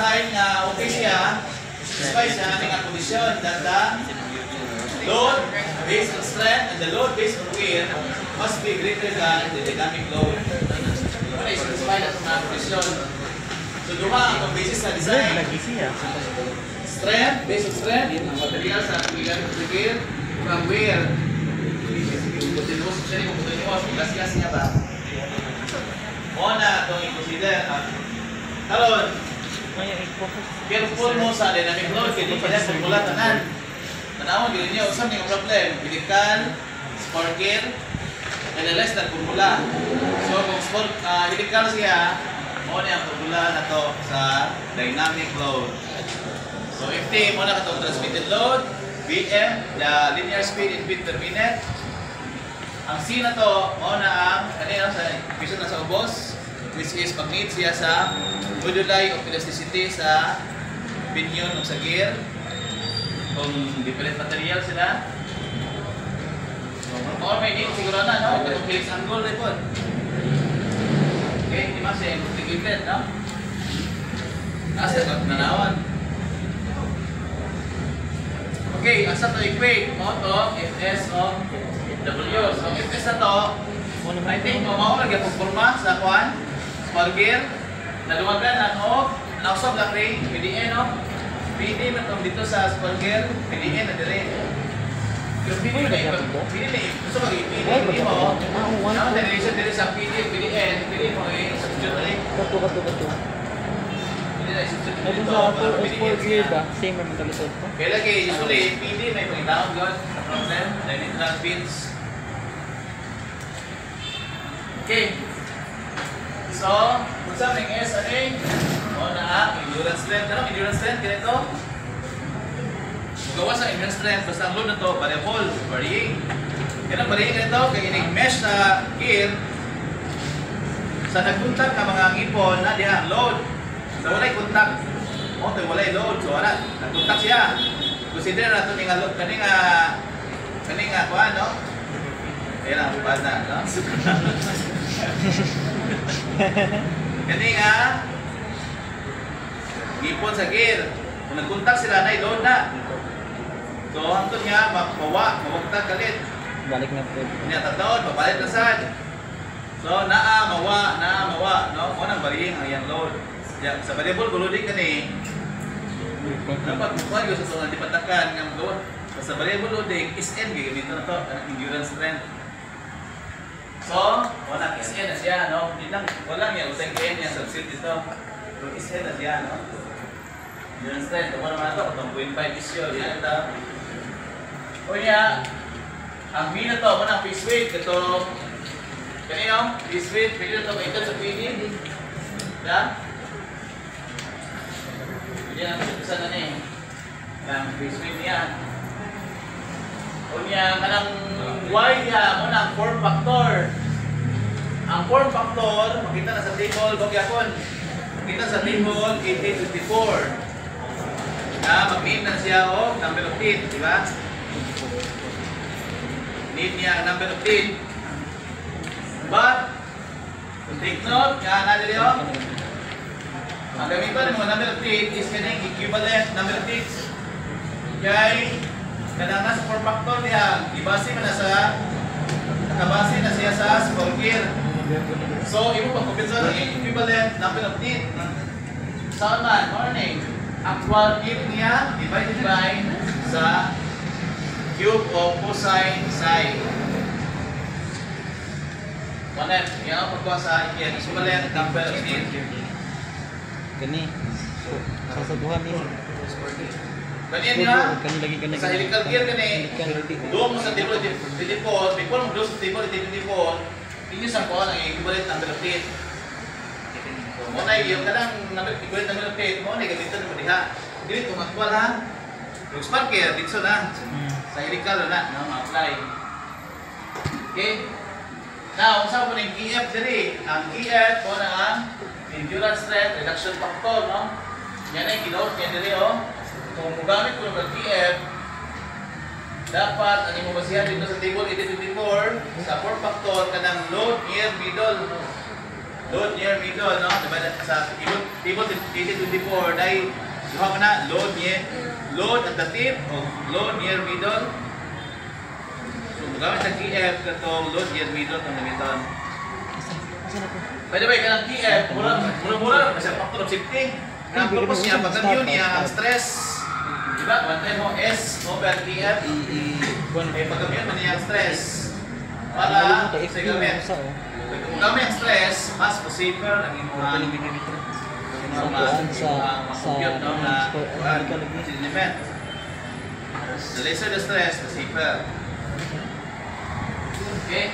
design nga okay siya, specify siya namin ang condition that the load based on strength and the load based on wear must be greater than the dynamic load. Ano yung specify na itong mga condition? So duha ang basis sa design. Strength, based on strength, ang material sa kailangan ng wear, ang wear. Continuous siya rin kung continuous, gas-gas niya ba? Muna itong i-consider. Karon, careful mo sa dynamic load, kaya di pa yan formula tanan. Tanawon, gano'n niya, usap niya problem. Bilikal, sparker, analyze na formula. So, kung bilikal siya, muna ang formula na to sa dynamic load. So, FT, muna ka itong transmitted load, BM, the linear speed in feet per minute. Ang C na to, muna ang, kanina sa equation na sa ubos, which is pag-need siya sa moduli of elasticity sa pinion o sa gear. Kung different material sila. Or may need siguro na, no? Itong helix angle rin po. Okay, hindi masya yung different, no? Nasa nanawan. Okay, asa to equate mo to Fs of W. So, Fs na to, I think maulag yung pagpurma sa kuhan, sparker, naluwagan na o, nausap lang rin, PDN, no? PD na itong dito sa sparker, PDN na dire. Yung PD na gusto mag-PD mo, ang relation dire sa PD, PDN, PD mo substitute rin. Kato. Hindi na substitute Ito dito, sa para ako, PDN gear siya. ba? Same naman talisod ko. Kaya lagi, usually, PD may pagkitawag yun sa problem, diametral bits. Okay. So, kung sa aming SA, o na endurance strength. Anong endurance strength? Ganito? Magawa sa endurance strength, basta ang load na to, variable, varying. Yan ang varying ganito, kaya inig-mesh sa gear, sa nagpuntak na mga ngipon na diha load. So, walay kontak. O, ito walay load. So, nagpuntak siya. Consider na ito nga load. Kaninga, kuha, no? Ayan ang upad na, no? Kaninga, ngipon sa gear. Kung nagkontak sila na, load na. So, hangtod nga, mawagtag kalit. Balik na po. Kanya tataon, papalit na sad. So, mawa, no? Unang varying ang iyang load. Sa variable, loading ka ni. Dapat mukha yun sa tunang dipatakan ng load. Sa variable loading, SN, gagamitin na ito, ang endurance strength. So, walang SN na siya, no? Walang yan, usang N yan, substitute dito. So, SN na siya, no? Endurance strength, ito mo naman ito, itong 0.5 is yun, yan ito. O niya, ang B na ito, manang piece weight, ito, kanino, piece weight, pwede na ito, ito sa PD. Yan? Pwede na ito sa na eh. Ang piece weight niya. O niya, kanang Y niya, manang form factor. Ang form factor, makita na sa table, bagyakon. Makita sa table, 1854. Mag-need na siya o number of teeth, di ba? Need niya ang number of teeth. But, take note, yan na dito. Ang gamitan ng mga number of teeth is kanyang equivalent number of teeth. Kaya, kanang nasa form factor niya, ibase mo na sa, nakabase na siya sa small gear. So, imo pag-kumpinsa ng equivalent number of teeth. Saan man, morning. Actual teeth niya divided by sa cube of cosine psi. 1F. Yan ang pagkuha sa equivalent number of teeth. Gani. Sasabuhan ni. Ganyan niya. Lagi Sa helical gear gani. Doon mo sa table 24. Before mo doon sa table 24, hindi sa kuha ng equivalent number of teeth. Muna yung kanang equivalent number of teeth, muna gamitin mo diha. Dili kung actual ha. Yung sparker, dito na. Sa helical na, ma-apply. Okay? Now, kung saan po ng EF diri, ang EF po na ang endurance strength reduction factor, no? Yan ay kinote niya diri, oh. Kung magamit ko ng EF, dapat, ang imo basihan dito sa table 1824, sa form factor, kanang load near middle. Load near middle, no? Diba sa table? table 8024 dahil duha man na load at the tip o load near middle. So magamit ang KF katong load near middle ang gamiton. By the way, kanang KF mura kasi factor of safety. Ang purpose niya pag-review niya ang stress. Diba? Bantay mo S over KF. Pag-review man niya ang stress. Para sa gamit. Kung gamit ang stress, mas safer ang imuhang compute na element. The lesser the stress, the safer. Okay?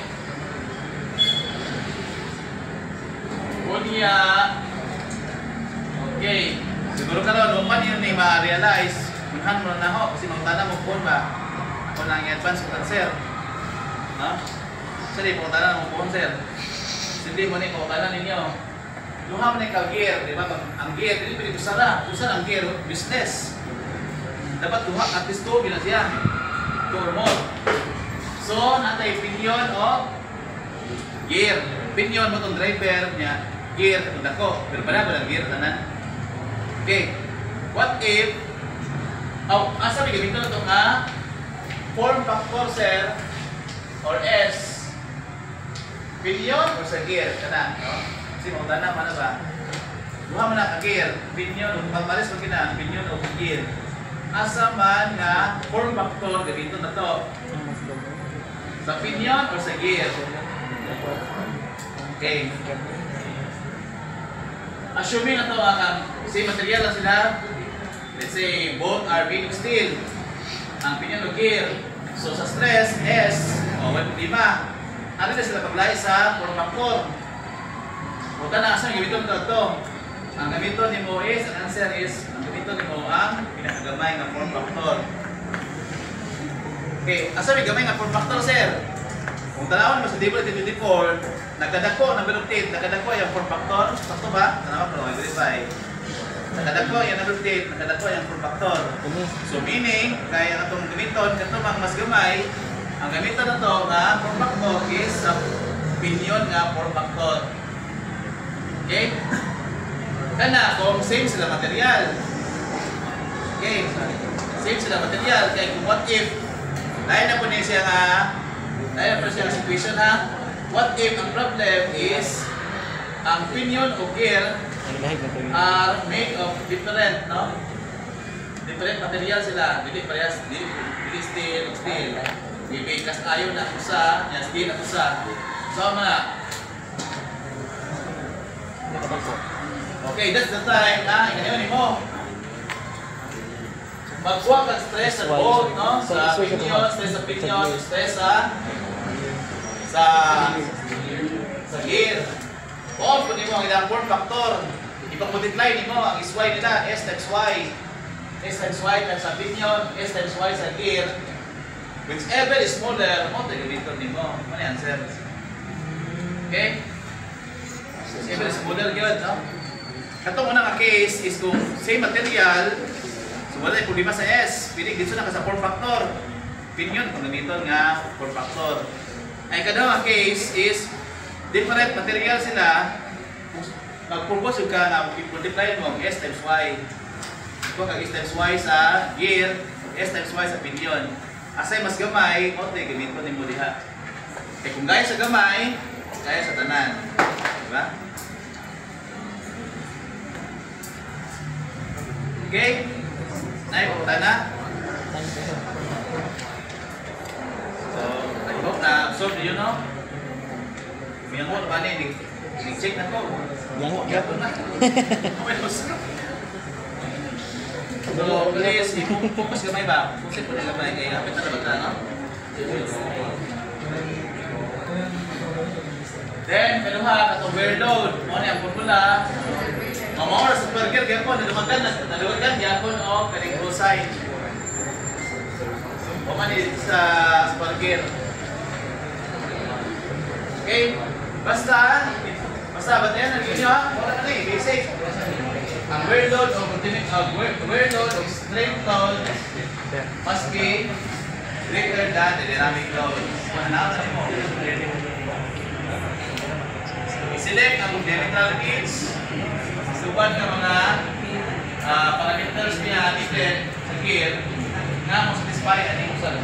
Kunya. Okay. Siguro karon upan yun ni ma-realize. Minhan mo na ho kasi magtana mo phone ba? Ako lang i-advance ko sir. Ha? Sorry, pagkatanan mo phone sir. Hindi mo ni pagkatanan ninyo. Luha mo na yung gear, di ba? Ang gear, hindi pwede kusara. Kusan ang gear, business. Dapat luha, at least 2 bilang siya. 2 or more. So, natay pinion o gear. Pinion mo itong driver niya, gear, katong dako. Pero pala ko ng gear, tanan. Okay. What if, asa may gamitin na ito nga, form factor sir, or S, pinion or sa gear, kana, no? Kasi mautana man na ba? Duha man na ka-gear, pinion, magpapalis mo kina, pinion o gear. Asa man nga form factor gamiton na to. Sa pinion or sa gear? Okay. Assuming na to ang same material lang sila. Let's say both are made of steel. Ang pinion o gear. So sa stress, S, o 1.5. Ano na sila paglay sa form factor? Huwag na asa gamiton to. Ang gamiton ni mo is, ang answer is, ang gamiton ni mo ang pinakagamay na form factor. Okay, asa may gamay na form factor, sir? Kung tanawin mo sa table 24, nagkadako ng velocity, nagkadako yung form factor. Sakto ba? Tanawan ko, i-verify. Nagkadako yung velocity, nagkadako yung form factor. So meaning, kaya itong gamiton, ito ang mas gamay, ang gamiton na to nga form factor is sa pinion nga form factor. Okay? Kana, kung same sila material. Okay? Same sila material. Kaya kung what if, dahil na po niya siya nga, dahil na po siya nga situation ha, what if ang problem is, ang pinion o gear are made of different, no? Different material sila. Hindi parehas, hindi steel o steel. Maybe cast iron na kusa, yan steel na kusa. So, mga okay, that's the time na ikaniwan mo. Magkuha kang stress sa bolt, no? Sa pinion, stress sa pinion, stress sa gear. O, kung mo ang ilang form factor, ipag-multiply mo ang SY nila, S times Y. S times Y times sa pinion, S times Y sa gear. Whichever is smaller, mo, tayo-dito mo. Ano yung answer? Okay? Whichever is smaller yun, no? Katong unang case is kung same material, so wala yung problema sa S. Pwede dito na ka sa form factor. Pinion, kung gamiton nga form factor. Ay kadang case is different material sila. Mag-propose yung ka na multiply mo ang S times Y. Ito kag S times Y sa gear, S times Y sa pinion. Asay mas gamay, o tayo gamiton ni mo diha. Eh kung gaya sa gamay, gaya sa tanan. Diba? Okay? Naipunta na? So, I hope na-absorb nyo, no? May mo, paano yung check na ko? Yapo na. So, please, i-focus gamay ba? Focus po na gamay, kaya kapit na bata, no? Then, kanuha, overload. Ano yung formula? Mamawar sa burger gyapon naluwagan gyapon o kaning cosine. O man sa burger. Okay? Basta batayan na ninyo ha. Wala na basic. Ang wear load o wear load o straight load must be greater than the dynamic load. Mananaw mo. I-select ang diametral gauge. So uban ka mga parameters niya needed sa gear nga mo satisfy ani usa.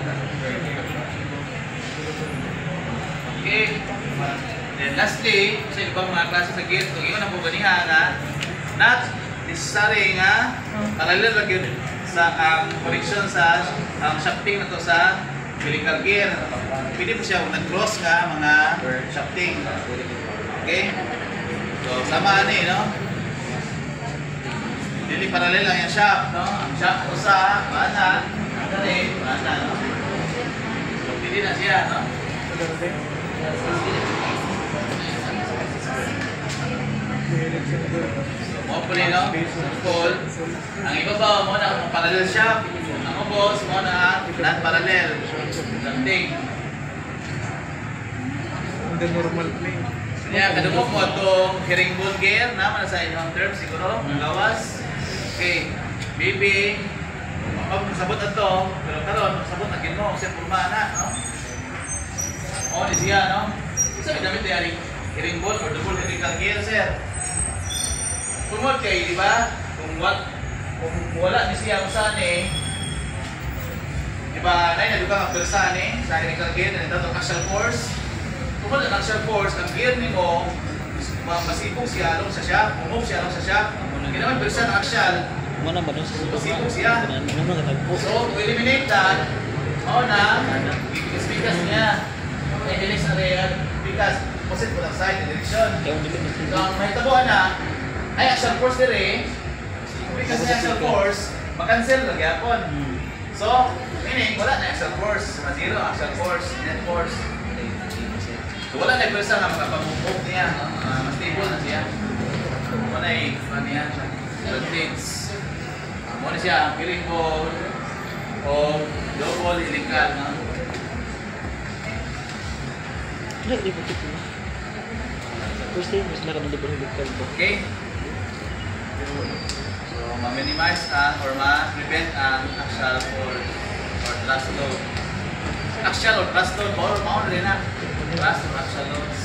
Okay. Then lastly, sa ibang mga klase sa gear, kung iyon ang puganiha nga not necessary nga parallel ra gyud sa ang connection sa ang shafting nato sa umbilical gear. Pwede po siya nag-cross nga mga shafting. Okay? So, sama ni, no? Dili parallel lang yung shaft, no? Ang shaft ko sa mana, no? So, pwede na siya, no? So, mo po rin, no? Full. Ang ibabaw mo na kung parallel shaft. Ang ubos mo na non-parallel. Shafting. The normal plane. Kaya kadungog mo itong herringbone gear na sa inyong term siguro, gawas. Okay, maybe sabot ito, pero karon sabot na mo kasi purma na, no? O, di siya, no? Isa may damit na herringbone or double herringbone gear, sir. Pumod kayo, di ba? Kung wala di siya usan eh, di ba, nadugang ang persa ni sa herringbone gear na ito axial force. Kung ang axial force, ang gear ni mo, masipong siya along sa shaft, move siya along sa shaft. Hindi naman persa ng axial, Mana ba doon sa masipong siya. Ano nga nagpo? So, to eliminate that, speakers niya. Helix na rin, because opposite po ng side, direction. Kaya hindi ko So, ang mahitabuhan na, ay axial force dire, because ng axial force, makancel lang yapon. So, meaning, wala na axial force, zero axial force, net force. So, wala na persa nga makapamukok niya, no? Mas stable na siya. Wala ano yan, rotates. Muna siya, herringbone o double helical, no? Ano yung ibig ito? First time, mas nakan na helical ko. Okay? So, ma-minimize or ma-prevent ang axial force or thrust load. Axial or thrust load, maon rin na. Thrust or axial loads.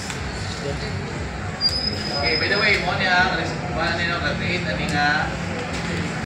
Okay, by the way, mo niya, kung ano nyo, nag-create na nga